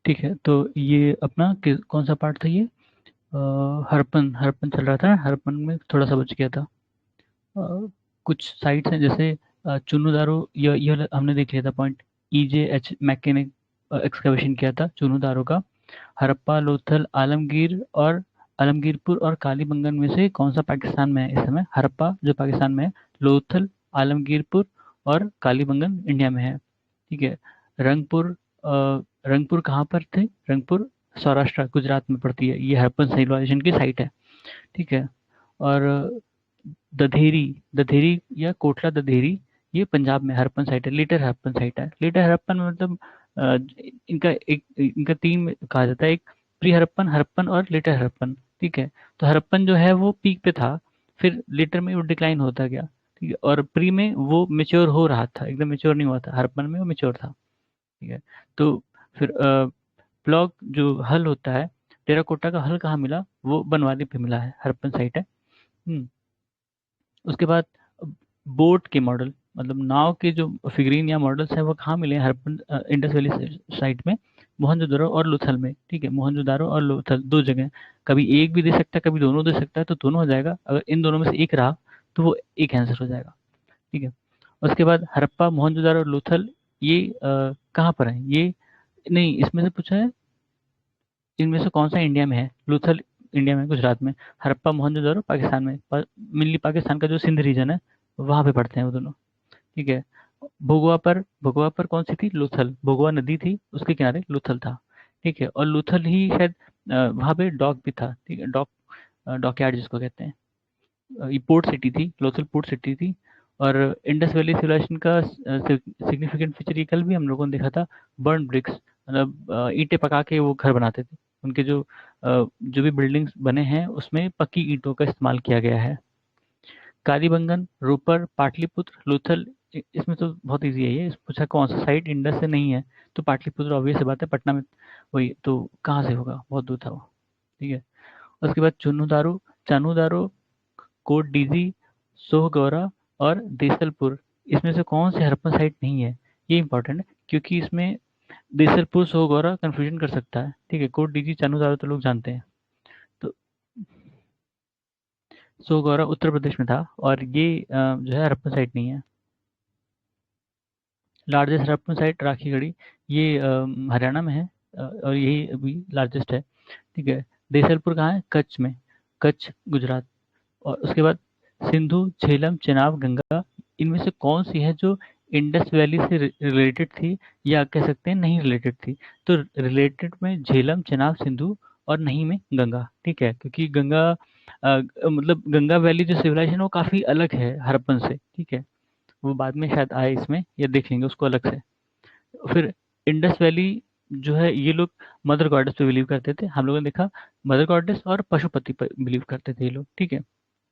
ठीक है, तो ये अपना कौन सा पार्ट था ये? हड़प्पन हड़प्पन चल रहा था, हड़प्पन में थोड़ा सा बच गया था। कुछ साइट्स हैं जैसे चुनुदारो, ये हमने देख लिया था पॉइंट। EJH मैके ने एक्सकवेशन किया था चुनुदारो का। हड़प्पा, लोथल, आलमगीर और आलमगीरपुर और कालीबंगन में से कौन सा पाकिस्तान में है इस समय? हड़प्पा जो पाकिस्तान में है, लोथल, आलमगीरपुर और कालीबंगन इंडिया में है। ठीक है। रंगपुर, रंगपुर कहाँ पर थे? रंगपुर सौराष्ट्र गुजरात में पड़ती है, ये हड़प्पन सिविलाइजेशन की साइट है। ठीक है। और दधेरी, दधेरी या कोटला दधेरी, ये पंजाब में हड़प्पन साइट है, लिटिल हड़प्पन साइट है। लिटिल हड़प्पन में मतलब अ, इनका तीन कहा जाता है, एक प्री हड़प्पन, हड़प्पन और लिटिल हड़प्पन। ठीक है। तो हड़प्पन जो है वो पीक पे था, फिर लिटर में वो डिक्लाइन होता गया। ठीक है। और प्री में वो मेच्योर हो रहा था, एकदम मेच्योर नहीं हुआ था, हड़प्पन में वो मेच्योर था। ठीक है। तो फिर ब्लॉक जो हल होता है, टेराकोटा का हल कहाँ मिला? वो बनवाली पे मिला है, हड़प्पन साइट है। हम्म। उसके बाद बोट के मॉडल, मतलब नाव के जो फिगरीन या मॉडल्स हैं वो कहाँ मिले हैं? हड़प्पन इंडस वैली साइट में, मोहनजोदड़ो और लोथल में। ठीक है, मोहनजोदारो और लोथल दो जगह। कभी एक भी दे सकता है, कभी दोनों दे सकता है, तो दोनों हो जाएगा। अगर इन दोनों में से एक रहा तो वो एक आंसर हो जाएगा। ठीक है। उसके बाद हड़प्पा, मोहनजोदारो और लोथल, ये कहाँ पर है ये? नहीं, इसमें से पूछा है इनमें से कौन सा इंडिया में है? लोथल इंडिया में, गुजरात में। हड़प्पा मोहनजोदड़ो पाकिस्तान में, मिली पाकिस्तान का जो सिंध रीजन है वहां पे पड़ते हैं वो दोनों। ठीक है। भोगवा पर कौन सी थी? लोथल, भोगवा नदी थी, उसके किनारे लोथल था। ठीक है। और लोथल ही शायद वहां पे डॉक भी था। ठीक है, डॉक, डॉकयार्ड जिसको कहते हैं। ये पोर्ट सिटी थी, लोथल पोर्ट सिटी थी। और इंडस वैली सिविलाइजेशन का सिग्निफिकेंट फीचर, ये कल भी हम लोगों ने देखा था, बर्न ब्रिक्स, मतलब ईंटें पका के वो घर बनाते थे। उनके जो भी बिल्डिंग्स बने हैं उसमें पक्की ईंटों का इस्तेमाल किया गया है। कालीबंगन, रोपर, पाटलिपुत्र, लोथल, इसमें तो बहुत इजी है ये। पूछा कौन सा साइट इंडस से नहीं है, तो पाटलिपुत्र ऑब्वियस बात है, पटना में। वही तो, कहाँ से होगा, बहुत दूर था वो। ठीक है। उसके बाद चुन्नूदारो, चानूदारो, कोट डीजी, सोहगौरा और देसलपुर, इसमें से कौन से हड़प्पन साइट नहीं है? ये इंपॉर्टेंट है, क्योंकि इसमें देसलपुर सोहगौरा कंफ्यूजन कर सकता है। ठीक है, कोट डीजी चानूदारो तो लोग जानते हैं। तो सोहगौरा उत्तर प्रदेश में था, और ये जो है हड़प्पन साइट नहीं है। लार्जेस्ट हड़प्पन साइट राखीगढ़ी, ये हरियाणा में है, और यही अभी लार्जेस्ट है। ठीक है। देसलपुर कहाँ है? कच्छ में, कच्छ गुजरात। और उसके बाद सिंधु, झेलम, चेनाब, गंगा, इनमें से कौन सी है जो इंडस वैली से रिलेटेड थी, या कह सकते हैं नहीं रिलेटेड थी? तो रिलेटेड में झेलम, चेनाब, सिंधु, और नहीं में गंगा। ठीक है, क्योंकि गंगा मतलब गंगा वैली जो सिविलाइजेशन है वो काफी अलग है हड़प्पन से। ठीक है, वो बाद में शायद आए इसमें, या देख लेंगे उसको अलग से। फिर इंडस वैली जो है, ये लोग मदर गॉडेस पे बिलीव करते थे, हम लोगों ने देखा मदर गॉडेस और पशुपति पर बिलीव करते थे ये लोग। ठीक है।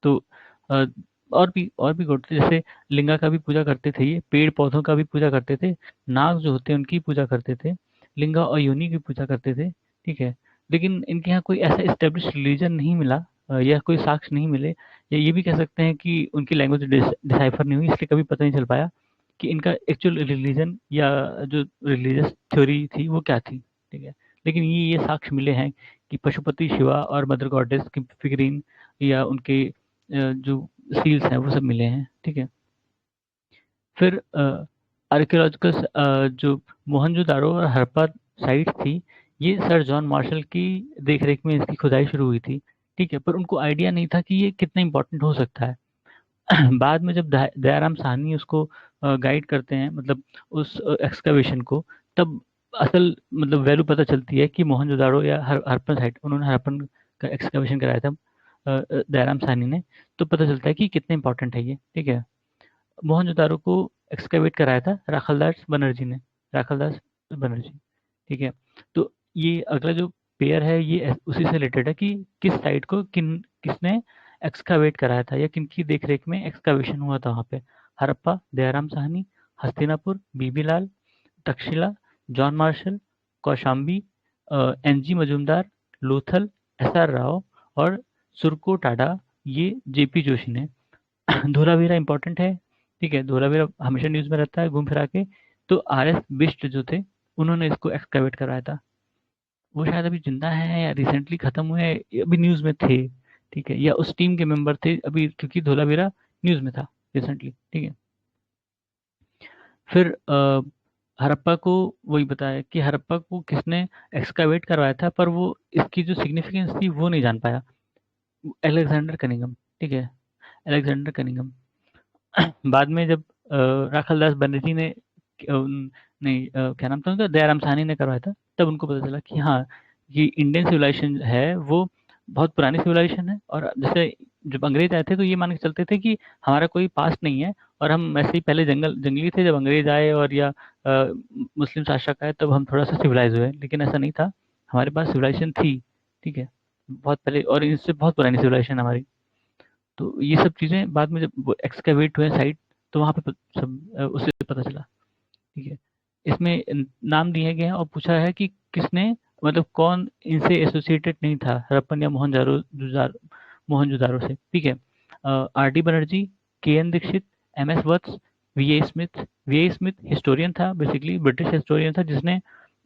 तो अ, और भी गॉड थे, जैसे लिंगा का भी पूजा करते थे, ये पेड़ पौधों का भी पूजा करते थे, नाग जो होते हैं उनकी पूजा करते थे, लिंगा और योनि की पूजा करते थे। ठीक है। लेकिन इनके यहाँ कोई ऐसा स्टेब्लिश रिलीजन नहीं मिला, या कोई साक्ष्य नहीं मिले, या ये भी कह सकते हैं कि उनकी लैंग्वेज डिसाइफर नहीं हुई, इसलिए कभी पता नहीं चल पाया कि इनका एक्चुअल रिलीजन या जो रिलीजियस थ्योरी थी वो क्या थी। ठीक है। लेकिन ये साक्ष्य मिले हैं कि पशुपति, शिवा और मदर गॉडेस की फिगरीन या उनके जो सील्स हैं वो सब मिले हैं। ठीक है। फिर आर्कियोलॉजिकल जो मोहनजोदारो और हड़प्पा साइट थी, ये सर जॉन मार्शल की देखरेख में इसकी खुदाई शुरू हुई थी। ठीक है, पर उनको आइडिया नहीं था कि ये कितना इंपॉर्टेंट हो सकता है। बाद में जब दयाराम साहनी उसको गाइड करते हैं, मतलब उस एक्सकवेशन को, तब असल मतलब वैल्यू पता चलती है कि मोहनजोदाड़ो या हड़प्पन साइट, उन्होंने हड़प्पन का एक्सकवेशन कराया था दयाराम साहनी ने, तो पता चलता है कि कितने इंपॉर्टेंट है ये। ठीक है। मोहनजोदाड़ो को एक्सकवेट कराया था राखलदास बनर्जी ने, राखलदास बनर्जी। ठीक है। तो ये अगला जो पेयर है ये उसी से रिलेटेड है कि किस साइट को किसने एक्सकावेट कराया था, या किनकी देखरेख में एक्सकावेशन हुआ था वहाँ पे? Harappa Dayaram Sahni, Hastinapur B B Lal, Takshashila John Marshall, Kaushambi N G Majumdar, Lothal S R Rao, और सुरको टाडा, ये जेपी जोशी ने। धोलावीरा इंपॉर्टेंट है। ठीक है, धोलावीरा हमेशा न्यूज में रहता है घूम फिरा के। तो आर एस बिष्ट जो थे, उन्होंने इसको एक्सकैवेट कराया था। वो शायद अभी जिंदा हैं या रिसेंटली खत्म हुए हैं, अभी न्यूज़ में थे, ठीक है, या उस टीम के मेंबर थे अभी, क्योंकि धोलावीरा न्यूज़ में था रिसेंटली, ठीक है। फिर हड़प्पा को वही बताया कि हड़प्पा को किसने एक्सकावेट करवाया था, पर वो इसकी जो सिग्निफिकेंस थी वो नहीं जान पाया। अलेक्जेंडर कनिंघम, ठीक है, अलेक्जेंडर कनिंघम। बाद में जब राखालदास बनर्जी ने नहीं, क्या नाम था उनका, दयाराम साहनी ने करवाया था, तब उनको पता चला कि हाँ, ये इंडियन सिविलाइजेशन है वो बहुत पुरानी सिविलाइजेशन है। और जैसे जब अंग्रेज आए थे तो ये मान के चलते थे कि हमारा कोई पास्ट नहीं है, और हम ऐसे ही पहले जंगली थे, जब अंग्रेज आए और या मुस्लिम शासक आए तब हम थोड़ा सा सिविलाइज हुए, लेकिन ऐसा नहीं था, हमारे पास सिविलाइजेशन थी, ठीक है, बहुत पहले, और इससे बहुत पुरानी सिविलाइजेशन हमारी। तो ये सब चीज़ें बाद में जब एक्सकेवेट हुए साइट, तो वहाँ पे सब उससे पता चला, ठीक है। इसमें नाम दिए गए हैं और पूछा है कि किसने, मतलब कौन इनसे एसोसिएटेड नहीं था, हड़प्पन या मोहनजोदारो से, ठीक है। Are D Banerjee, K N Dikshit, M S Vats, V A Smith historian था, बेसिकली ब्रिटिश हिस्टोरियन था, जिसने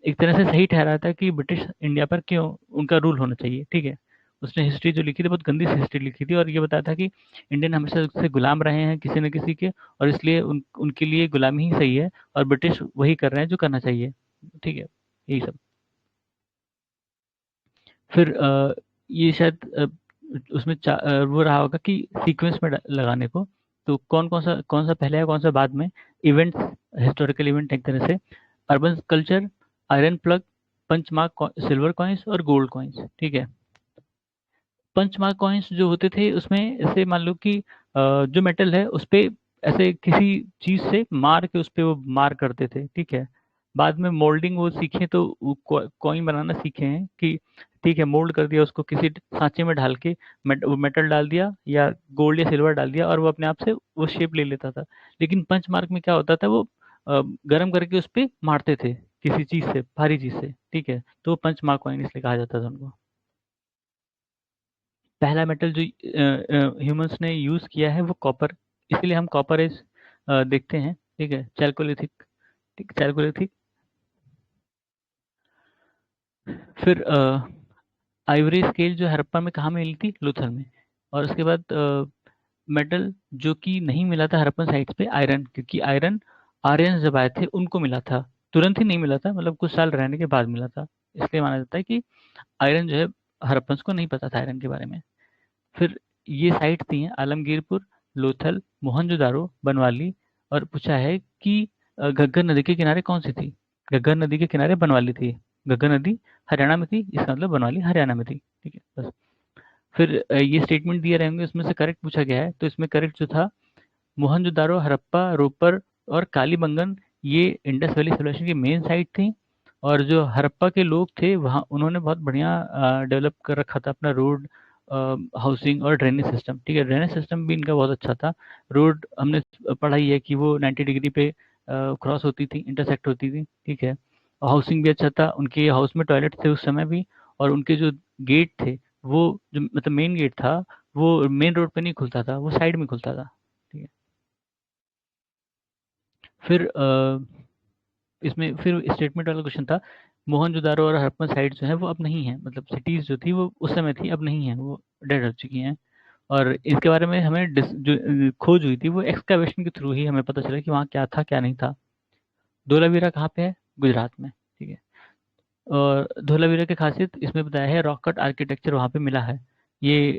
एक तरह से सही ठहराया था कि ब्रिटिश इंडिया पर क्यों उनका रूल होना चाहिए, ठीक है। उसने हिस्ट्री जो लिखी थी बहुत गंदी सी हिस्ट्री लिखी थी, और ये बताया था कि इंडियन हमेशा से गुलाम रहे हैं किसी न किसी के, और इसलिए उनके लिए गुलामी ही सही है, और ब्रिटिश वही कर रहे हैं जो करना चाहिए, ठीक है, यही सब। फिर ये शायद उसमें वो रहा होगा कि सीक्वेंस में लगाने को, तो कौन सा पहले है कौन सा बाद में, इवेंट्स, हिस्टोरिकल इवेंट एक तरह से, urban culture, iron plug, punch mark silver coins और गोल्ड कॉइन्स, ठीक है। पंचमार्क कॉइन्स जो होते थे उसमें ऐसे मान लो कि जो मेटल है उस पे ऐसे किसी चीज से मार के उस पे वो मार करते थे, ठीक है। बाद में मोल्डिंग वो सीखे, तो कॉइन बनाना सीखे हैं कि ठीक है, मोल्ड कर दिया उसको किसी सांचे में ढाल के, वो मेटल डाल दिया या गोल्ड या सिल्वर डाल दिया, और वो अपने आप से वो शेप ले लेता था। लेकिन पंच मार्क में क्या होता था, वो गर्म करके उस पे मारते थे किसी चीज से, भारी चीज से, ठीक है, तो पंच मार्क कॉइन इसलिए कहा जाता था उनको। पहला मेटल जो ह्यूमंस ने यूज किया है वो कॉपर, इसीलिए हम कॉपर एज देखते हैं, ठीक है, चैल्कोलिथिक, ठीक, चैल्कोलिथिक। फिर आइवरी स्केल जो हड़प्पा में कहाँ मिली थी, लोथल में। और उसके बाद मेटल जो कि नहीं मिला था हड़प्पन साइट्स पे, आयरन, क्योंकि आयरन आर्यन जब आए थे उनको मिला था, तुरंत ही नहीं मिला था, मतलब कुछ साल रहने के बाद मिला था, इसलिए माना जाता है कि आयरन जो है, हड़प्पन्स को नहीं पता था आयरन के बारे में। फिर ये साइट थी आलमगीरपुर, लोथल, मोहनजोदारो, बनवाली। और पूछा है कि घग्गर नदी के किनारे कौन सी थी, घग्गर नदी के किनारे बनवाली थी, घग्गर नदी हरियाणा में थी, इसका मतलब बनवाली हरियाणा में थी, ठीक है, बस। फिर ये स्टेटमेंट दिए रहेंगे, उसमें से करेक्ट पूछा गया है, तो इसमें करेक्ट जो था, मोहनजोदारो, हड़प्पा, रोपर और कालीबंगन, ये इंडस वैली सिविलाइजेशन की मेन साइट थी। और जो हड़प्पा के लोग थे वहाँ, उन्होंने बहुत बढ़िया डेवलप कर रखा था अपना रोड, हाउसिंग और ड्रेनेज सिस्टम, ठीक है, ड्रेनेज सिस्टम भी इनका बहुत अच्छा था। रोड हमने पढ़ाई है कि वो 90 डिग्री पे क्रॉस होती थी, इंटरसेक्ट होती थी, ठीक है। और हाउसिंग भी अच्छा था, उनके हाउस में टॉयलेट थे उस समय भी। और उनके जो गेट थे, वो जो मतलब मेन गेट था, वो मेन रोड पे नहीं खुलता था, वो साइड में खुलता था, ठीक है। फिर इसमें फिर स्टेटमेंट वाला क्वेश्चन था, मोहनजोदारो और हड़प्पन साइट जो है वो अब नहीं है, मतलब सिटीज जो थी वो उस समय थी, अब नहीं है, वो डेड हो चुकी हैं। और इसके बारे में हमें जो खोज हुई थी वो एक्सकैवेशन के थ्रू ही हमें पता चला कि वहाँ क्या था क्या नहीं था। धोलावीरा कहाँ पे है, गुजरात में, ठीक है। और धोलावीरा की खासियत इसमें बताया है, रॉक कट आर्किटेक्चर वहाँ पे मिला है। ये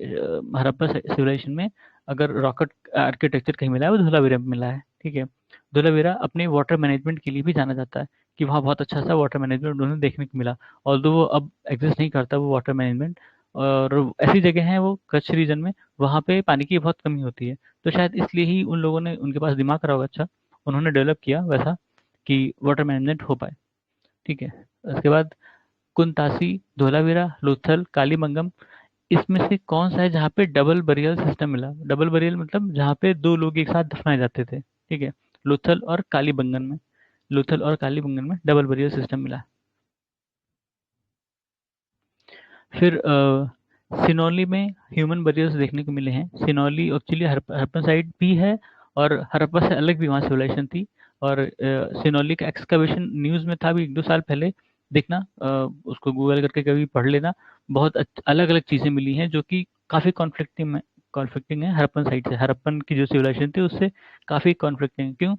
हड़प्पा सिविलाइजेशन में अगर रॉक कट आर्किटेक्चर कहीं मिला है वो धोलावीरा में मिला है, ठीक है। धोलावीरा अपने वाटर मैनेजमेंट के लिए भी जाना जाता है, कि वहाँ बहुत अच्छा सा वाटर मैनेजमेंट उन्हें देखने को मिला। ऑल्दो वो अब एग्जिस्ट नहीं करता वो वाटर मैनेजमेंट, और ऐसी जगह है वो कच्छ रीजन में, वहाँ पे पानी की बहुत कमी होती है। तो शायद इसलिए ही उन लोगों ने, उनके पास दिमाग रहा होगा अच्छा, उन्होंने डेवलप किया वैसा कि वाटर मैनेजमेंट हो पाए, ठीक है। उसके बाद कुनतासी, धोलावीरा, लोथल, कालीबंगम, इसमें से कौन सा है जहाँ पे डबल बरियल सिस्टम मिला, डबल बरियल मतलब जहाँ पे दो लोग एक साथ दफनाए जाते थे, ठीक है। लोथल और कालीबंगन में, लोथल और कालीबंगन में डबल बरियल सिस्टम मिला। फिर सिनौली में ह्यूमन बरियल्स देखने को मिले हैं। सिनौली एक्चुअली हरप्पन साइट भी है, और हरप्पा से अलग भी वहाँ सिविलाइजेशन थी। और सिनौली का एक्सकवेशन न्यूज़ में था अभी 1-2 साल पहले, देखना, उसको गूगल करके कभी पढ़ लेना। बहुत अलग अलग चीज़ें मिली हैं जो कि काफ़ी कॉन्फ्लिक्टिंग है हड़प्पन साइड से। हड़प्पन की जो सिविलाइजेशन थी उससे काफ़ी कॉन्फ्लिक्टिंग। क्यों?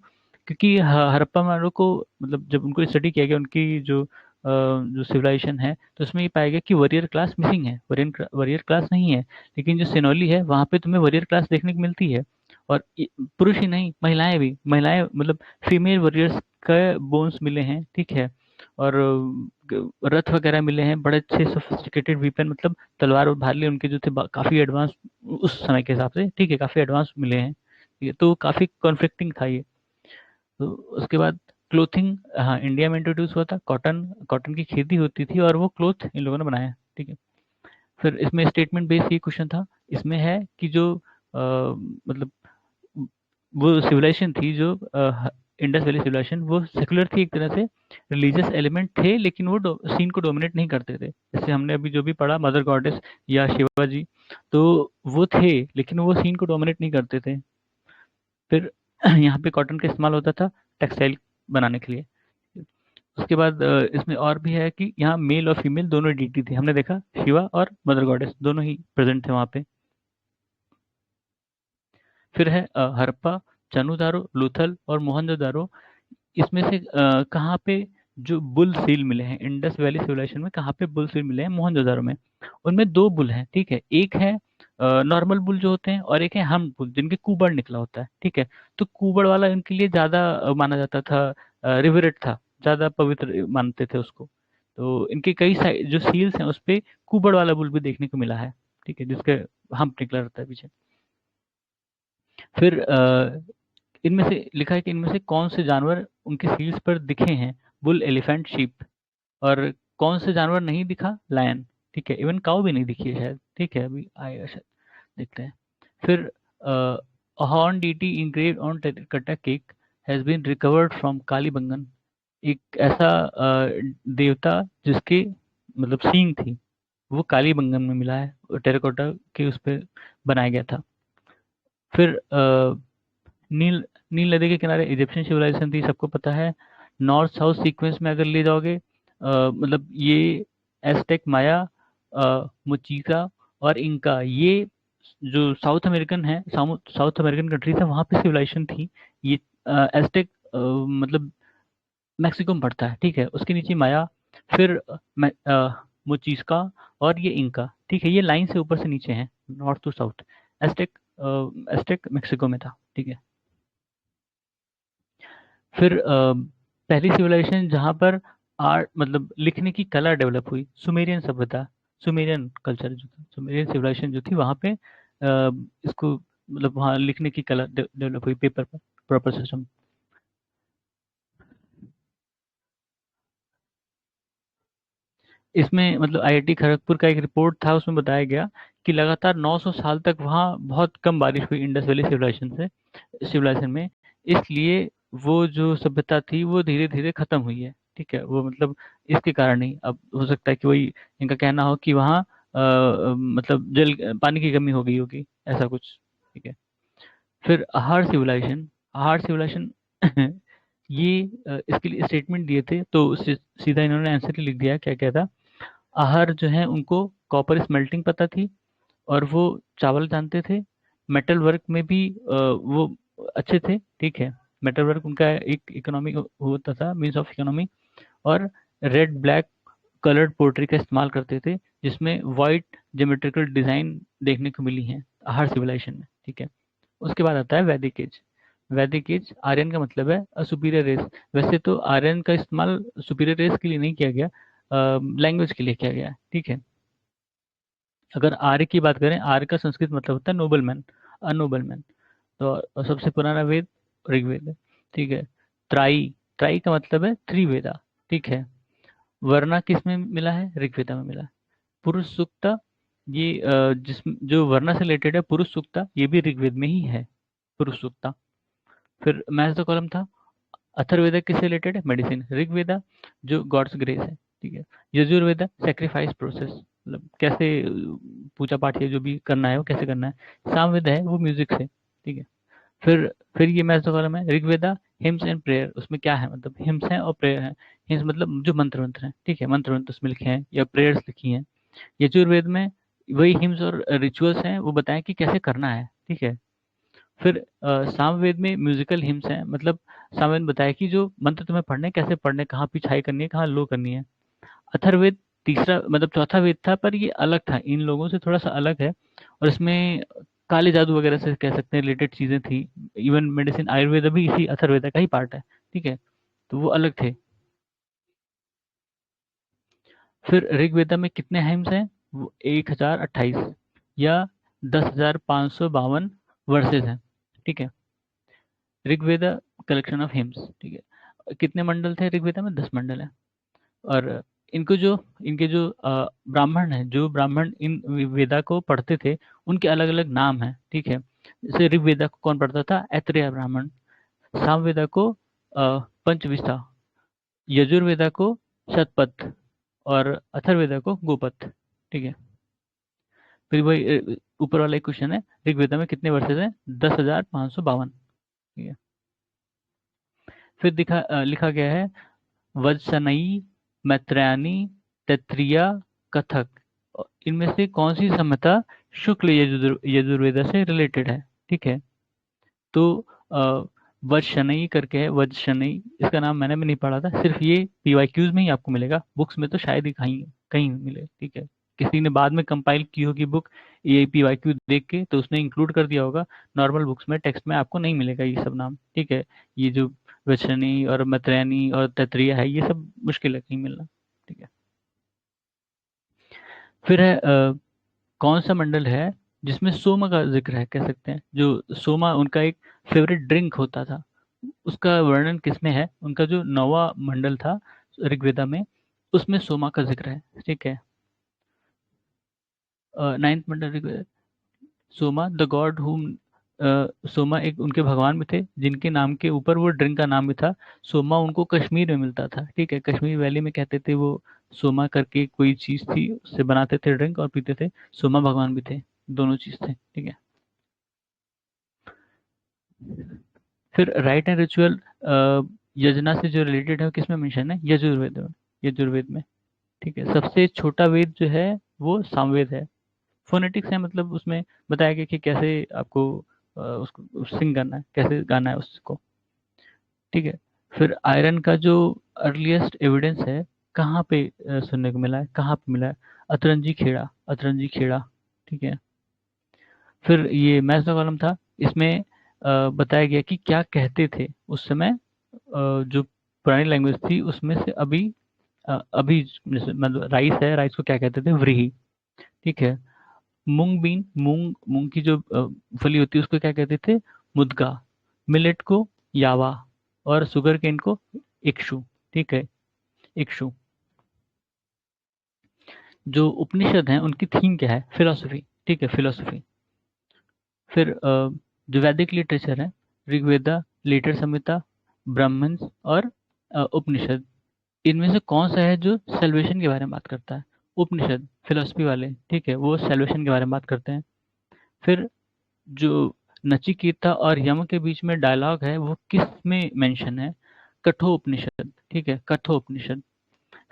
क्योंकि हड़प्पा वालों को, मतलब जब उनको स्टडी किया गया उनकी जो सिविलाइजेशन है, तो उसमें ये पाया गया कि वॉरियर क्लास मिसिंग है, वॉरियर क्लास नहीं है। लेकिन जो सिनोली है वहाँ पे तुम्हें वॉरियर क्लास देखने को मिलती है। और पुरुष ही नहीं, महिलाएं भी, महिलाएं मतलब फीमेल वॉरियर्स का बोन्स मिले हैं, ठीक है। और रथ वगैरह मिले हैं, बड़े अच्छे सोफिस्टिकेटेड वीपन, मतलब तलवार और भाले उनके जो थे काफी एडवांस उस समय के हिसाब से, ठीक है, काफी एडवांस मिले हैं। ठीक है, तो काफी कॉन्फ्लिक्टिंग था ये। तो उसके बाद क्लोथिंग, हाँ, इंडिया में इंट्रोड्यूस हुआ था। कॉटन कॉटन की खेती होती थी और वो क्लोथ इन लोगों ने बनाया, ठीक है। फिर इसमें स्टेटमेंट बेस्ड ये क्वेश्चन था। इसमें है कि जो मतलब वो सिविलाइजेशन थी जो इंडस वैली सिविलाइजेशन, वो सेकुलर थी एक तरह से। रिलीजियस एलिमेंट थे लेकिन वो सीन को डोमिनेट नहीं करते थे। जैसे हमने अभी जो भी पढ़ा, मदर गॉडेस या शिवाजी, तो वो थे लेकिन वो सीन को डोमिनेट नहीं करते थे। फिर यहाँ पे कॉटन का इस्तेमाल होता था टेक्सटाइल बनाने के लिए। उसके बाद इसमें और भी है कि यहाँ मेल और फीमेल दोनों डीटी थे। हमने देखा शिवा और मदर गॉडेस दोनों ही प्रेजेंट थे वहाँ पे। फिर है हरप्पा, चनुदारो, लूथल और मोहनजोदारो। इसमें से कहाँ पे जो बुल सील मिले हैं इंडस वैली सिविलाइजेशन में, कहाँ पे बुल सील मिले हैं? मोहनजोदारो में। उनमें दो बुल हैं, ठीक है। एक है नॉर्मल बुल जो होते हैं, और एक है हम बुल जिनके कुबड़ निकला होता है, ठीक है। तो कुबड़ वाला इनके लिए ज्यादा माना जाता था, रिवरेट था, ज्यादा पवित्र मानते थे उसको। तो इनके कई जो सील्स हैं उस पे कुबड़ वाला बुल भी देखने को मिला है, ठीक है, जिसके हम निकला रहता है पीछे। फिर इनमें से लिखा है कि इनमें से कौन से जानवर उनके सील्स पर दिखे हैं? Bull, elephant, sheep. और कौन से जानवर नहीं दिखा? लायन, ठीक है। इवन काऊ भी नहीं दिखी है शायद, ठीक है, अभी आएगा शायद, देखते हैं। फिर horn deity engraved on terracotta cake has been recovered from Kalibangan. एक ऐसा देवता जिसके मतलब सींग थी, वो कालीबंगन में मिला है, टेराकोटा के उस पे बनाया गया था। फिर नील नील नदी के किनारे इजिप्शियन सिविलाइजेशन थी, सबको पता है। नॉर्थ साउथ सीक्वेंस में अगर ले जाओगे, मतलब ये एस्टेक, माया, मुचीका और इंका, ये जो साउथ अमेरिकन है, साउथ अमेरिकन कंट्रीज है, वहाँ पे सिविलाइजेशन थी। ये एस्टेक मतलब मैक्सिको में पड़ता है, ठीक है। उसके नीचे माया, फिर मुचीस्का और ये इंका, ठीक है। ये लाइन से ऊपर से नीचे है, north to south. Aztec Aztec Mexico में था, ठीक है। फिर पहली सिविलाइजेशन जहाँ पर आर्ट मतलब लिखने की कला डेवलप हुई, सुमेरियन सभ्यता, सुमेरियन कल्चर जो था, सुमेरियन सिविलाइजेशन जो थी वहाँ पे इसको मतलब वहाँ लिखने की कला डेवलप हुई, पेपर पर, प्रॉपर सिस्टम। इसमें मतलब आईआईटी खड़गपुर का एक रिपोर्ट था, उसमें बताया गया कि लगातार 900 साल तक वहाँ बहुत कम बारिश हुई इंडस वैली सिविलाइजेशन में। इसलिए वो जो सभ्यता थी वो धीरे धीरे खत्म हुई है, ठीक है। वो मतलब इसके कारण ही, अब हो सकता है कि वही इनका कहना हो कि वहाँ मतलब जल पानी की कमी हो गई होगी, ऐसा कुछ, ठीक है। फिर आहार सिविलाइजेशन ये इसके लिए स्टेटमेंट दिए थे, तो सीधा इन्होंने आंसर ही लिख दिया। क्या क्या था? आहार जो है उनको कॉपर स्मेल्टिंग पता थी, और वो चावल जानते थे। मेटल वर्क में भी वो अच्छे थे, ठीक है। मेटल वर्क उनका एक इकोनॉमिक होता था, मीन्स ऑफ इकोनॉमी। और रेड ब्लैक कलर्ड पोर्ट्री का इस्तेमाल करते थे, जिसमें वाइट ज्योमेट्रिकल डिजाइन देखने को मिली है आहार सिविलाइजेशन में, ठीक है। उसके बाद आता है वैदिक एज। वैदिक एज, आर्यन का मतलब है सुपीरियर रेस। वैसे तो आर्यन का इस्तेमाल सुपीरियर रेस के लिए नहीं किया गया, लैंग्वेज के लिए किया गया है, ठीक है। अगर आर्य की बात करें, आर्य का संस्कृत मतलब होता है नोबल मैन, अनोबल मैन। तो सबसे पुराना वेद ऋग्वेद है, ठीक है। त्राई, त्राई का मतलब है त्रिवेदा, ठीक है। वर्णा किस में मिला है? ऋग्वेदा में मिला है। पुरुष सूक्ता, ये जिस जो वर्णा से रिलेटेड है, पुरुष सूक्ता, ये भी ऋग्वेद में ही है, पुरुष सूक्ता। फिर मैच द कॉलम था। अथर्ववेदा किससे रिलेटेड है? मेडिसिन। ऋग्वेदा जो गॉड्स ग्रेस है, ठीक है। यजुर्वेदा सैक्रिफाइस प्रोसेस, मतलब कैसे पूजा पाठ या जो भी करना है वो कैसे करना है। सामवेद है वो म्यूजिक से, ठीक है। फिर ये मैच द कॉलम है। ऋग्वेदा हिम्स एंड प्रेयर उसमें क्या है, मतलब हिम्स हैं और प्रेयर है। हिम्स मतलब जो मंत्र मंत्र हैं, ठीक है, मंत्र मंत्र उसमें लिखे हैं या प्रेयर्स लिखी हैं। यजुर्वेद में वही हिम्स और रिचुअल्स हैं, वो बताएं कि कैसे करना है, ठीक है। फिर सामवेद में म्यूजिकल हिम्स हैं, मतलब सामवेद में बताया कि जो मंत्र तुम्हें पढ़ने हैं, कैसे पढ़ने हैं, कहाँ पिच हाई करनी है, कहाँ लो करनी है। अथर्ववेद तीसरा मतलब चौथा वेद था, पर ये अलग था, इन लोगों से थोड़ा सा अलग है। और इसमें काले जादू वगैरह से कह सकते हैं रिलेटेड चीजें थी। इवन मेडिसिन आयुर्वेद भी इसी अथर्ववेद का ही पार्ट है, ठीक है। तो वो अलग थे। फिर ऋग्वेदा में कितने हिम्स हैं? वो 1028 या 10,552 वर्सेस हैं, ठीक है। ऋग्वेदा कलेक्शन ऑफ हिम्स, ठीक है। कितने मंडल थे ऋग्वेदा में? 10 मंडल है। और इनको जो इनके जो ब्राह्मण हैं, जो ब्राह्मण इन वेदा को पढ़ते थे, उनके अलग अलग नाम हैं, ठीक है। जैसे ऋग्वेदा को कौन पढ़ता था? ऐत्रेय ब्राह्मण। सामवेदा को पंचविसा। यजुर्वेदा को शतपथ। और अथर्ववेदा को गोपथ, ठीक है। फिर वही ऊपर वाला एक क्वेश्चन है, ऋग्वेदा में कितने वर्सेस हैं? 10,552, ठीक है। फिर लिखा गया है वज्रसनई, मैत्रायणी, तैत्तिरीय, कथक। इनमें से कौन सी संहिता शुक्ल यजुर्वेद से रिलेटेड है, ठीक है। तो अ, वज्रशनई करके है, वज्रशनई, इसका नाम मैंने भी नहीं पढ़ा था, सिर्फ ये पीवाईक्यूज में ही आपको मिलेगा, बुक्स में तो शायद ही कहीं कहीं मिले, ठीक है। किसी ने बाद में कंपाइल की होगी बुक ये पीवाईक्यू देख के, तो उसने इंक्लूड कर दिया होगा। नॉर्मल बुक्स में टेक्स्ट में आपको नहीं मिलेगा ये सब नाम, ठीक है। ये जो वचनी और मैत्रेयनी और तैत्तिरीय है, ये सब मुश्किल है कहीं मिलना, ठीक है। फिर है कौन सा मंडल है जिसमें सोमा का जिक्र है, कह सकते हैं, जो सोमा उनका एक फेवरेट ड्रिंक होता था, उसका वर्णन किसमें है? उनका जो 9वां मंडल था ऋग्वेदा में, उसमें सोमा का जिक्र है, ठीक है। 9th मंडल Rigveda. Soma the god whom, Soma एक उनके भगवान भी थे, जिनके नाम के ऊपर वो ड्रिंक का नाम भी था। सोमा उनको कश्मीर में मिलता था, ठीक है, कश्मीर वैली में कहते थे वो। सोमा करके कोई चीज थी, उससे बनाते थे ड्रिंक और पीते थे। सोमा भगवान भी थे, दोनों चीज थे, ठीक है। फिर राइट एंड रिचुअल यजना से जो रिलेटेड है, वो किसमें मेंशन है? यजुर्वेद में। यजुर्वेद में, ठीक है। सबसे छोटा वेद जो है वो सामवेद है। फोनेटिक्स है, मतलब उसमें बताया गया कि कैसे आपको उसको सिंग करना है, कैसे गाना है उसको, ठीक है। फिर आयरन का जो अर्लीस्ट एविडेंस है, कहाँ पे सुनने को मिला है, कहाँ पे मिला है? अतरंजी खेड़ा, अतरंजी खेड़ा, ठीक है। फिर ये मैथ्स का कॉलम था, इसमें बताया गया कि क्या कहते थे उस समय, जो पुरानी लैंग्वेज थी उसमें से अभी जैसे मतलब राइस है, राइस को क्या कहते थे? व्रीहि, ठीक है। मूंग बीन, मूंग मूंग की जो फली होती है उसको क्या कहते थे? मुदगा। मिलेट को यावा। और शुगर केन को इक्षु, ठीक है, इक्षु। जो उपनिषद हैं उनकी थीम क्या है? फिलोसफी, ठीक है, फिलोसफी। फिर जो वैदिक लिटरेचर है, ऋग्वेदा, लेटर संहिता, ब्राह्मण्स और उपनिषद, इनमें से कौन सा है जो सेल्वेशन के बारे में बात करता है? उपनिषद, फिलोसफी वाले, ठीक है, वो सेल्वेशन के बारे में बात करते हैं। फिर जो नचिकेता और यम के बीच में डायलॉग है, वो किस में मेंशन है? कठोपनिषद, ठीक है, कठोपनिषद।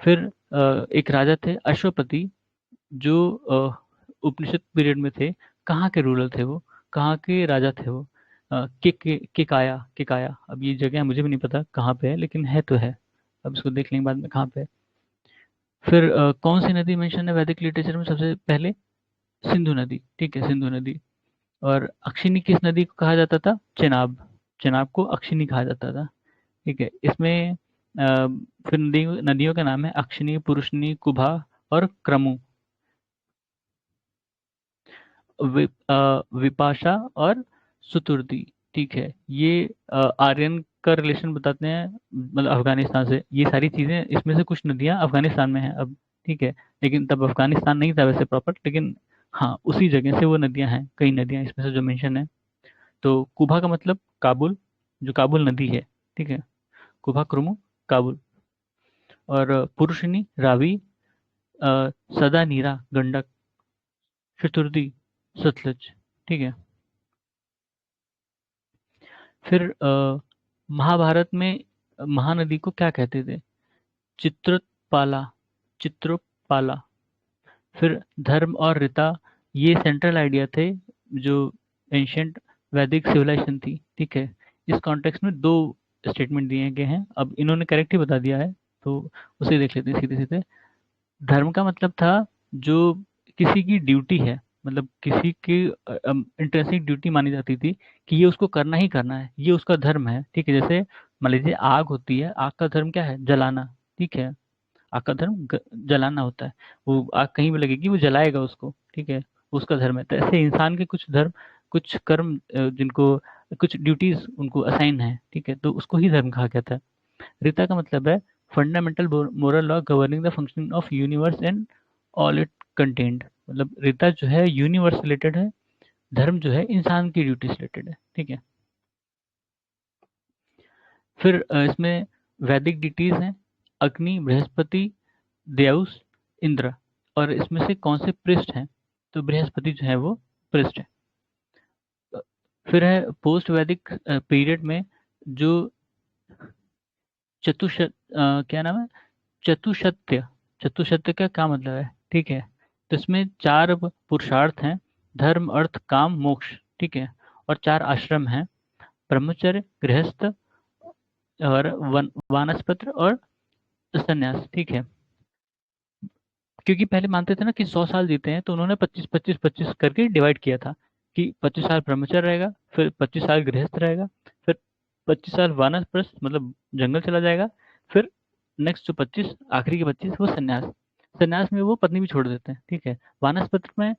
फिर एक राजा थे अश्वपति, जो उपनिषद पीरियड में थे। कहाँ के रूलर थे वो? कहाँ के राजा थे वो? केकाया, केकाया। अब ये जगह मुझे भी नहीं पता कहाँ पे है, लेकिन है तो है। अब इसको देख लेंगे बाद में कहाँ पे है। फिर कौन सी नदी मेंशन है वैदिक लिटरेचर में सबसे पहले? सिंधु नदी, ठीक है, सिंधु नदी। और अक्षिनी किस नदी को कहा जाता था? चेनाब। चेनाब को अक्षिनी कहा जाता था, ठीक है। इसमें फिर नदियों का नाम है अक्षिनी, पुरुषनी, कुभा और क्रमु। विपाशा और सुतुर्दी, ठीक है। ये आर्यन का रिलेशन बताते हैं, मतलब अफगानिस्तान से। ये सारी चीजें, इसमें से कुछ नदियां अफगानिस्तान में हैं अब, ठीक है। लेकिन तब अफगानिस्तान नहीं था वैसे प्रॉपर, लेकिन हाँ, उसी जगह से वो नदियां हैं, कई नदियां इसमें से जो मेंशन है। तो कुभा का मतलब काबुल, जो काबुल नदी है, ठीक है। कुभा क्रमु, काबुल। और पुरुषनी, रावी, सदा नीरा, गंडक, चतुर्थी, सतलज, ठीक है। फिर महाभारत में महानदी को क्या कहते थे? चित्रपाला, चित्रपाला। फिर धर्म और रीता, ये सेंट्रल आइडिया थे जो एंशियंट वैदिक सिविलाइजेशन थी, ठीक है। इस कॉन्टेक्स्ट में दो स्टेटमेंट दिए गए हैं, अब इन्होंने करेक्ट ही बता दिया है, तो उसे देख लेते हैं सीधे सीधे। धर्म का मतलब था जो किसी की ड्यूटी है, मतलब किसी की इंट्रिंसिक ड्यूटी मानी जाती थी कि ये उसको करना ही करना है, ये उसका धर्म है, ठीक है। जैसे मान लीजिए आग होती है, आग का धर्म क्या है? जलाना, ठीक है। आग का धर्म जलाना होता है। वो आग कहीं भी लगेगी वो जलाएगा उसको, ठीक है। उसका धर्म है। तो ऐसे इंसान के कुछ धर्म, कुछ कर्म जिनको कुछ ड्यूटीज उनको असाइन है, ठीक है, तो उसको ही धर्म कहा जाता है। रीता का मतलब है fundamental moral law governing the functioning of universe and all it contained. मतलब रीता जो है यूनिवर्स रिलेटेड है, धर्म जो है इंसान की ड्यूटी से रिलेटेड है, ठीक है। फिर इसमें वैदिक डिटीज हैं, अग्नि, बृहस्पति, देवस, इंद्र। और इसमें से कौन से पृष्ठ हैं? तो बृहस्पति जो है वो पृष्ठ है। फिर है पोस्ट वैदिक पीरियड में जो क्या नाम है? चतुष्षत्य। चतुष्षत्य का क्या मतलब है, ठीक है। तो इसमें चार पुरुषार्थ हैं, धर्म, अर्थ, काम, मोक्ष, ठीक है। और चार आश्रम हैं, ब्रह्मचर्य, गृहस्थ और वानस्पत्र और संन्यास, ठीक है। क्योंकि पहले मानते थे ना कि 100 साल जीते हैं, तो उन्होंने 25 25 25 करके डिवाइड किया था कि 25 साल ब्रह्मचर्य रहेगा, फिर 25 साल गृहस्थ रहेगा, फिर 25 साल वानप्रस्थ मतलब जंगल चला जाएगा, फिर नेक्स्ट जो 25 आखिरी के 25 वो संन्यास। संन्यास में वो पत्नी भी छोड़ देते हैं, ठीक है। वानस्पत्र में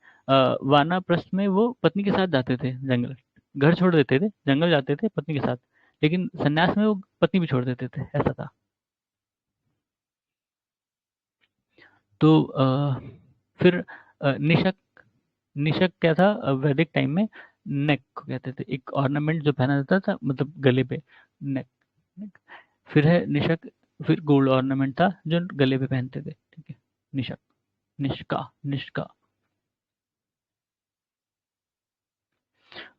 वानप्रस्थ में वो पत्नी के साथ जाते थे जंगल, घर छोड़ देते थे, जंगल जाते थे पत्नी के साथ। लेकिन संन्यास में वो पत्नी भी छोड़ देते थे, ऐसा था। तो फिर निशक। निशक क्या था? वैदिक टाइम में नेक को कहते थे, एक ऑर्नामेंट जो पहना जाता था, मतलब गले पे, नेक। नेक। फिर है निशक। फिर गोल्ड ऑर्नामेंट था जो गले पे पहनते थे, ठीक है। निशक, निष्का, निष्का।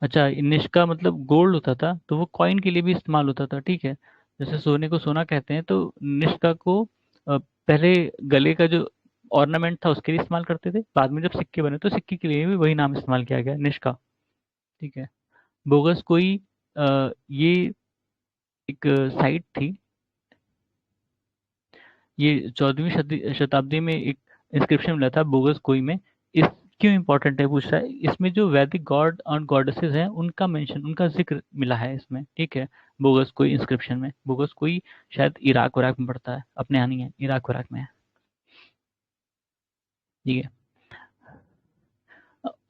अच्छा, निष्का मतलब गोल्ड होता था, तो वो कॉइन के लिए भी इस्तेमाल होता था, ठीक है। जैसे सोने को सोना कहते हैं, तो निष्का को पहले गले का जो ऑर्नामेंट था उसके लिए इस्तेमाल करते थे, बाद में जब सिक्के बने तो सिक्के के लिए भी वही नाम इस्तेमाल किया गया, निष्का, ठीक है। बोगस कोई ये एक साइट थी, ये 14वीं शताब्दी में एक इंस्क्रिप्शन मिला था बोगस कोई में। इस क्यों इंपॉर्टेंट है पूछ रहा है, इसमें जो वैदिक गॉड और गॉडेसेस हैं उनका मेंशन, उनका जिक्र मिला है इसमें, ठीक है। बोगस कोई इंस्क्रिप्शन में, बोगस कोई शायद इराक वराक में पड़ता है, अपने यहाँ नहीं है, इराक वराक में है, ठीक है।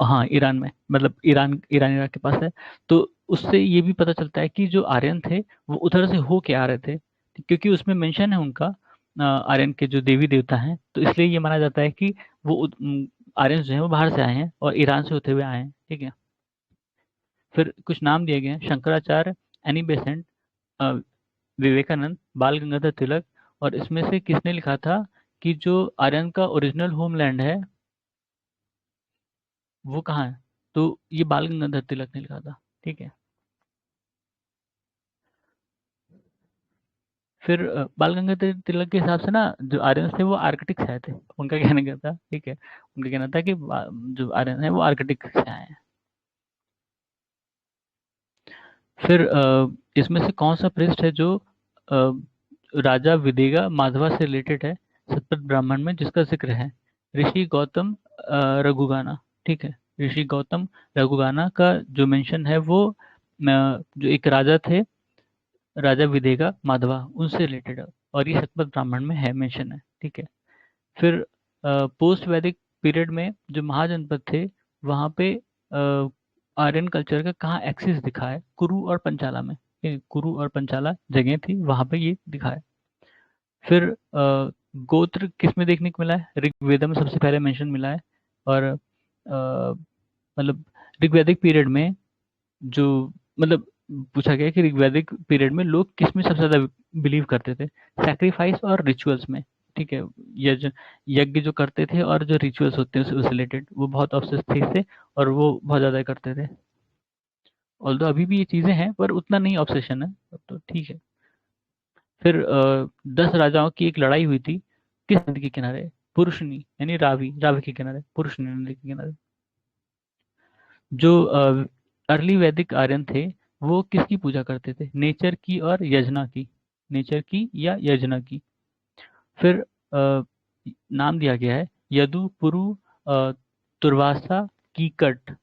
हाँ, ईरान में, मतलब ईरान, ईरान इराक के पास है। तो उससे ये भी पता चलता है कि जो आर्यन थे वो उधर से हो के आ रहे थे, क्योंकि उसमें मेंशन है उनका, आर्यन के जो देवी देवता हैं, तो इसलिए ये माना जाता है कि वो आर्यन जो है वो बाहर से आए हैं और ईरान से होते हुए आए हैं, ठीक है। फिर कुछ नाम दिए गए हैं, शंकराचार्य, एनी बेसेंट, अ, विवेकानंद, बाल गंगाधर तिलक। और इसमें से किसने लिखा था कि जो आर्यन का ओरिजिनल होमलैंड है वो कहाँ है? तो ये बाल गंगाधर तिलक ने लिखा था, ठीक है। फिर बाल गंगाधर तिलक के हिसाब से ना, जो आर्यन थे वो आर्कटिक से आए थे, उनका कहना क्या था, ठीक है। उनका कहना था कि जो आर्यन है वो आर्कटिक से आए हैं। फिर इसमें से कौन सा पृष्ठ है जो अ, राजा विदेगा माधवा से रिलेटेड है, सतपथ ब्राह्मण में जिसका जिक्र है? ऋषि गौतम रघुगाना, ठीक है। ऋषि गौतम रघुगाना का जो मेंशन है वो जो एक राजा थे, राजा विदेगा माधवा, उनसे रिलेटेड है। और ये शतपथ ब्राह्मण में है, मेंशन है, ठीक है। फिर पोस्ट वैदिक पीरियड में जो महाजनपद थे वहाँ पे आर्यन कल्चर का कहाँ एक्सिस दिखा है? कुरु और पंचाला में, कुरु और पंचाला जगह थी वहाँ पे ये दिखा है। फिर गोत्र किस में देखने को मिला है? ऋग्वेद में सबसे पहले मेंशन मिला है। और मतलब ऋग्वैदिक पीरियड में जो, मतलब पूछा गया है कि ऋग्वैदिक पीरियड में लोग किस में सबसे ज्यादा बिलीव करते थे? सैक्रिफाइस और रिचुअल्स में, ठीक है। यज्ञ, यज्ञ जो करते थे और जो रिचुअल्स होते हैं उससे रिलेटेड वो बहुत ऑब्सेस थे इससे, और वो बहुत ज्यादा करते थे। ऑल्दो अभी भी ये चीजें हैं पर उतना नहीं ऑब्सेशन है, तो ठीक है। फिर 10 राजाओं की एक लड़ाई हुई थी किस नदी के किनारे? पुरुषनी यानी रावी, रावी के किनारे, पुरुषनी नदी के किनारे। जो अर्ली वैदिक आर्यन थे वो किसकी पूजा करते थे? नेचर की और यजना की, नेचर की या यजना की। फिर नाम दिया गया है यदु, पुरु, अ, तुर्वासा, कीकट।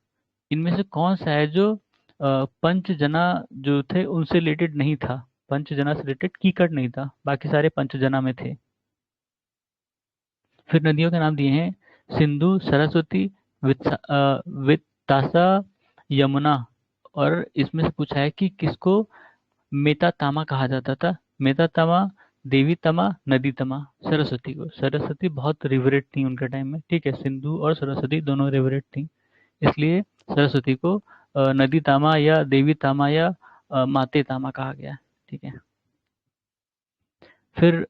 इनमें से कौन सा है जो पंचजना जो थे उनसे रिलेटेड नहीं था? पंचजना से रिलेटेड कीकट नहीं था, बाकी सारे पंचजना में थे। फिर नदियों के नाम दिए हैं सिंधु, सरस्वती, वित्तासा, यमुना। और इसमें से पूछा है कि किसको मेता तामा कहा जाता था? मेता तामा, देवी तमा, नदी तमा। सरस्वती को, सरस्वती बहुत रिवरेट थी उनके टाइम में, ठीक है, सिंधु और सरस्वती दोनों रिवरेट थी, इसलिए सरस्वती को नदी तामा या देवी तामा या माते तामा कहा गया है, ठीक है। फिर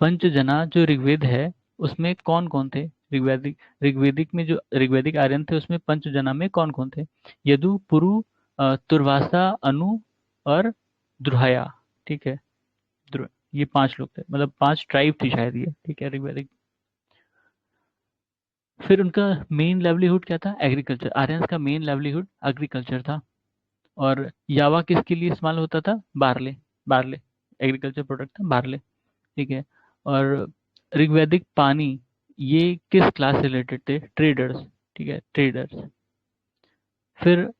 पंचजना जो ऋग्वेद है उसमें कौन कौन थे? ऋग्वेदिक में जो ऋग्वेदिक आर्यन थे उसमें पंचजना में कौन कौन थे? यदु, पुरु, तुर्वासा, अनु और द्रुहया, ठीक है। ये 5 लोग थे, मतलब 5 ट्राइब थी शायद ये, ठीक है, ऋग्वेदिक। फिर उनका मेन लाइवलीहुड क्या था? एग्रीकल्चर। आर्यंस का मेन लाइवलीहुड एग्रीकल्चर था। और यावा किसके लिए इस्तेमाल होता था? बार्ले, बार्ले, एग्रीकल्चर प्रोडक्ट था बार्ले, ठीक है। और ऋग्वैदिक पानी ये किस क्लास से रिलेटेड थे? ट्रेडर्स, ठीक है, ट्रेडर्स। फिर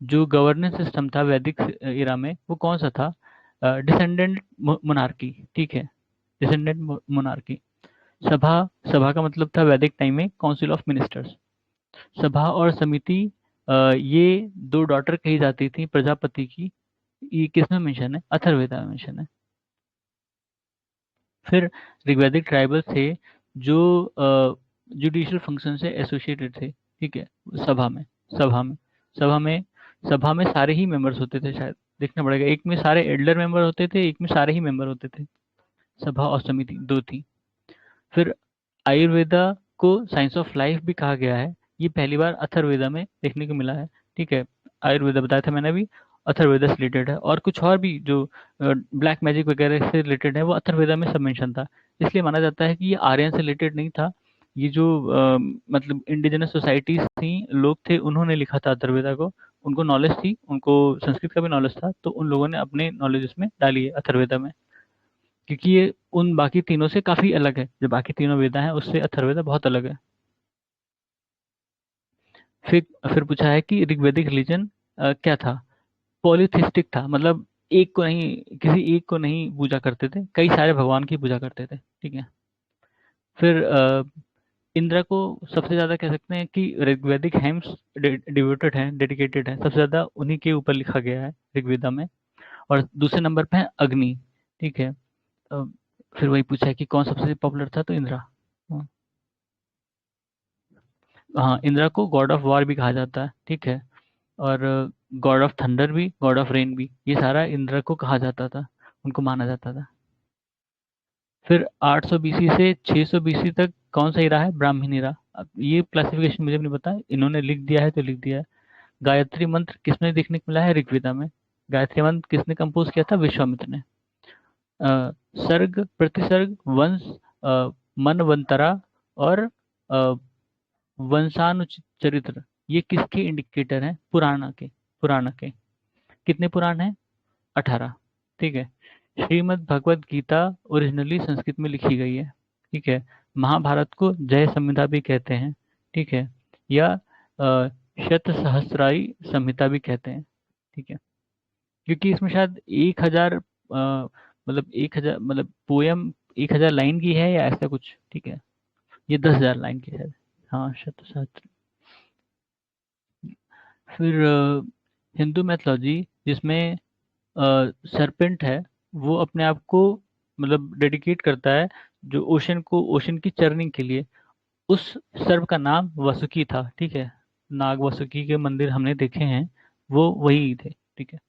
जो गवर्नेंस सिस्टम था वैदिक इरा में वो कौन सा था? डिसेंडेंट मोनार्की, ठीक है, डिसेंडेंट मोनार्की। सभा, सभा का मतलब था वैदिक टाइम में काउंसिल ऑफ मिनिस्टर्स। सभा और समिति ये दो डॉटर कही जाती थी प्रजापति की, ये किसमें मेंशन है? अथर्ववेदा में मेंशन है। फिर ऋग्वैदिक ट्राइबल थे जो जुडिशियल फंक्शन से एसोसिएटेड थे, ठीक है, सभा में, सभा में, सभा में, सभा में सारे ही मेंबर्स होते थे शायद, देखना पड़ेगा, एक में सारे एल्डर मेंबर होते थे, एक में सारे ही मेंबर होते थे। सभा और समिति दो थी। फिर आयुर्वेदा को साइंस ऑफ लाइफ भी कहा गया है, ये पहली बार अथर्ववेदा में देखने को मिला है, ठीक है। आयुर्वेदा बताया था मैंने अभी, अथर्ववेदा से रिलेटेड है, और कुछ और भी जो ब्लैक मैजिक वगैरह से रिलेटेड है वो अथर्ववेदा में सब मेंशन था। इसलिए माना जाता है कि ये आर्यन से रिलेटेड नहीं था, ये जो मतलब इंडिजिनस सोसाइटीज थी, लोग थे, उन्होंने लिखा था अथर्ववेदा को, उनको नॉलेज थी, उनको संस्कृत का भी नॉलेज था, तो उन लोगों ने अपने नॉलेज इसमें डाली है अथर्ववेदा में, क्योंकि ये उन बाकी तीनों से काफी अलग है, जो बाकी तीनों वेदा हैं उससे अथर्ववेदा बहुत अलग है। फिर फिर पूछा है कि ऋग्वैदिक रिलीजन क्या था? पॉलीथिस्टिक था, मतलब एक को नहीं, किसी एक को नहीं पूजा करते थे, कई सारे भगवान की पूजा करते थे, ठीक है। फिर इंद्र को सबसे ज्यादा कह सकते हैं कि ऋग्वैदिक हेम्स डिवोटेड हैं, डेडिकेटेड हैं, सबसे ज्यादा उन्हीं के ऊपर लिखा गया है ऋग्वेदा में। और दूसरे नंबर पे है अग्नि, ठीक है। अ, फिर वही पूछा है कि कौन सबसे पॉपुलर था, तो इंद्रा। हाँ, हाँ, इंद्रा को गॉड ऑफ वॉर भी कहा जाता है, ठीक है। और गॉड ऑफ थंडर भी, गॉड ऑफ रेन भी, ये सारा इंद्र को कहा जाता था, उनको माना जाता था। फिर 800 बीसी से 600 बीसी तक कौन सा ईरा है? ब्राह्मणी ईरा। अब ये क्लासिफिकेशन मुझे भी नहीं पता, इन्होंने लिख दिया है तो लिख दिया है। गायत्री मंत्र किसमें देखने को मिला है? ऋग्वेदा में। गायत्री मंत्र किसने कंपोज किया था? विश्वामित्र ने। अ, सर्ग, प्रतिसर्ग, वंश, मनवंतरा और अ, वंशानुचरित्र, ये किसके इंडिकेटर हैं? पुराण के, पुराण के। कितने पुराण हैं? 18, ठीक है। श्रीमद् भगवत गीता ओरिजिनली संस्कृत में लिखी गई है, ठीक है। महाभारत को जय संहिता भी कहते हैं, ठीक है, या शत सहस्राई संहिता भी कहते हैं, ठीक है, क्योंकि इसमें शायद 1000 मतलब 1000 मतलब पोयम 1000 लाइन की है या ऐसा कुछ, ठीक है। ये 10,000 लाइन की है। हाँ, शत सहस्त्र। फिर हिंदू मैथोलॉजी जिसमें सरपेंट है वो अपने आप को मतलब डेडिकेट करता है जो ओशन को, ओशन की चरनिंग के लिए, उस सर्प का नाम वसुकी था, ठीक है। नाग वसुकी के मंदिर हमने देखे हैं, वो वही थे, ठीक है।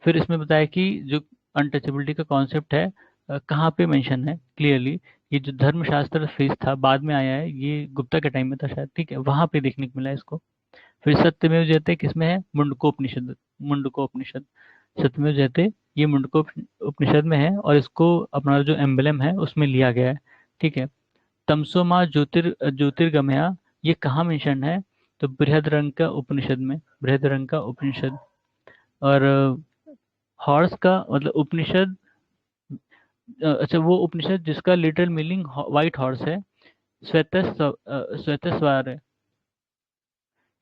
फिर इसमें बताया कि जो अनटचेबिलिटी का कॉन्सेप्ट है कहाँ पे मेंशन है क्लियरली, ये जो धर्मशास्त्र फेज था बाद में आया है, ये गुप्ता के टाइम में था शायद, ठीक है, वहां पे देखने को मिला है इसको। फिर सत्यमेव जयते किसमें है? मुंडकोपनिषद। मुंडकोपनिषद, सत्यमेव जयते ये मुंडकोपनिषद में है, और इसको अपना जो एम्बलम है उसमें लिया गया है। ठीक है। तमसो माँ ज्योतिर्गमया, ये कहाँ मेंशन है? तो बृहदरंका उपनिषद में, बृहदरंका उपनिषद। और हॉर्स का मतलब उपनिषद, अच्छा वो उपनिषद जिसका लिटरल मीनिंग व्हाइट हॉर्स है, श्वेतस्वार है,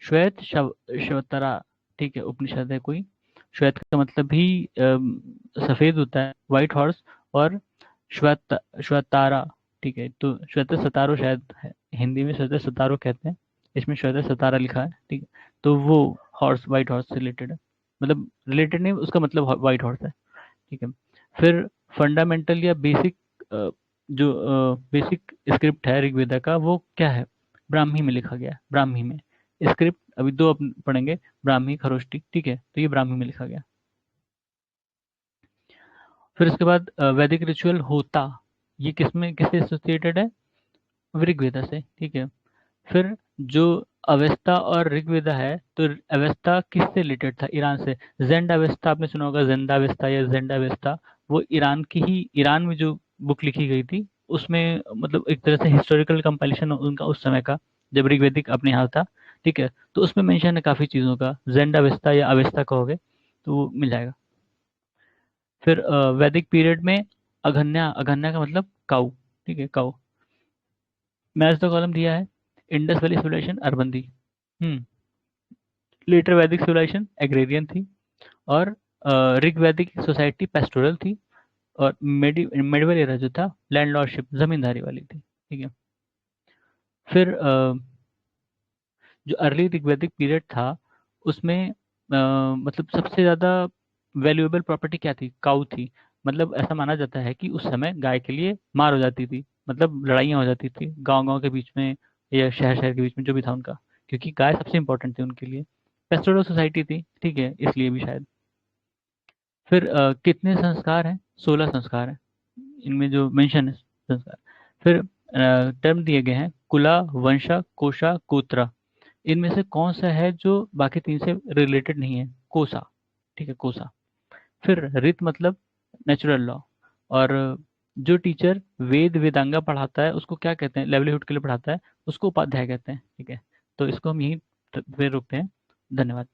श्वेतरा। ठीक है, उपनिषद है कोई। श्वेत का मतलब भी सफेद होता है, व्हाइट हॉर्स, और श्वेत श्वेतारा। ठीक है, तो श्वेत सतारो शायद है, हिंदी में श्वेत सतारो कहते हैं, इसमें श्वेत सतारा लिखा है। ठीक है, तो वो हॉर्स व्हाइट हॉर्स से रिलेटेड है, मतलब रिलेटेड नहीं, उसका मतलब व्हाइट हॉर्स है। ठीक है। फिर फंडामेंटल या बेसिक, जो बेसिक स्क्रिप्ट है ऋग्वेदा का, वो क्या है? ब्राह्मी में लिखा गया है, ब्राह्मी में। स्क्रिप्ट अभी दो पढ़ेंगे, ब्राह्मी खरोष्टी। ठीक है, तो ये ब्राह्मी में लिखा गया। फिर उसके बाद वैदिक रिचुअल होता, ये किसमें किससे एसोसिएटेड है? ऋग्वेदा से। ठीक है। फिर जो अवेस्ता और ऋग्वेदा है, तो अवेस्ता किससे रिलेटेड था? ईरान से। जेंड अवेस्ता आपने सुना होगा, जेंडा अवेस्ता या जेंड अवेस्ता, वो ईरान की ही, ईरान में जो बुक लिखी गई थी उसमें, मतलब एक तरह से हिस्टोरिकल कंपाइलेशन उनका उस समय का, जब ऋग्वेदिक अपने यहाँ था। ठीक है, तो उसमें मेंशन है काफी चीजों का, जेंड अवेस्ता या अवेस्ता कहोगे तो वो मिल जाएगा। फिर वैदिक पीरियड में अघन्या, अघन्या का मतलब काऊ। ठीक है, काऊ। मैच द कॉलम दिया है, इंडस वैली सिविलाइजेशन अरबंदी। हम्म। लेटर वैदिक सिविलाइजेशन एग्रेरियन थी, और ऋग वैदिक सोसाइटी पेस्टोरल थी, और मेडिवल एरा जो था लैंडलॉर्डशिप, जमींदारी वाली थी। ठीक है। फिर जो अर्ली ऋग्वैदिक पीरियड था उसमें मतलब सबसे ज्यादा वैल्यूएबल प्रॉपर्टी क्या थी? काऊ थी। मतलब ऐसा माना जाता है कि उस समय गाय के लिए मार हो जाती थी, मतलब लड़ाइयाँ हो जाती थी गांव गांव के बीच में, या शहर शहर के बीच में, जो भी था उनका, क्योंकि गाय सबसे इंपॉर्टेंट थी उनके लिए। पेस्टोरल सोसाइटी थी, ठीक है, इसलिए भी शायद। फिर कितने संस्कार हैं? 16 संस्कार हैं इनमें जो मेंशन है, संस्कार। फिर टर्म दिए गए हैं, कुला, वंशा, कोशा, गोत्रा। इनमें से कौन सा है जो बाकी तीन से रिलेटेड नहीं है? कोसा। ठीक है, कोसा। फिर रित मतलब नेचुरल लॉ। और जो टीचर वेद वेदांगा पढ़ाता है उसको क्या कहते हैं? लेवलीहुड के लिए पढ़ाता है उसको उपाध्याय कहते हैं। ठीक है, तो इसको हम यहीं फिर रुकते हैं। धन्यवाद।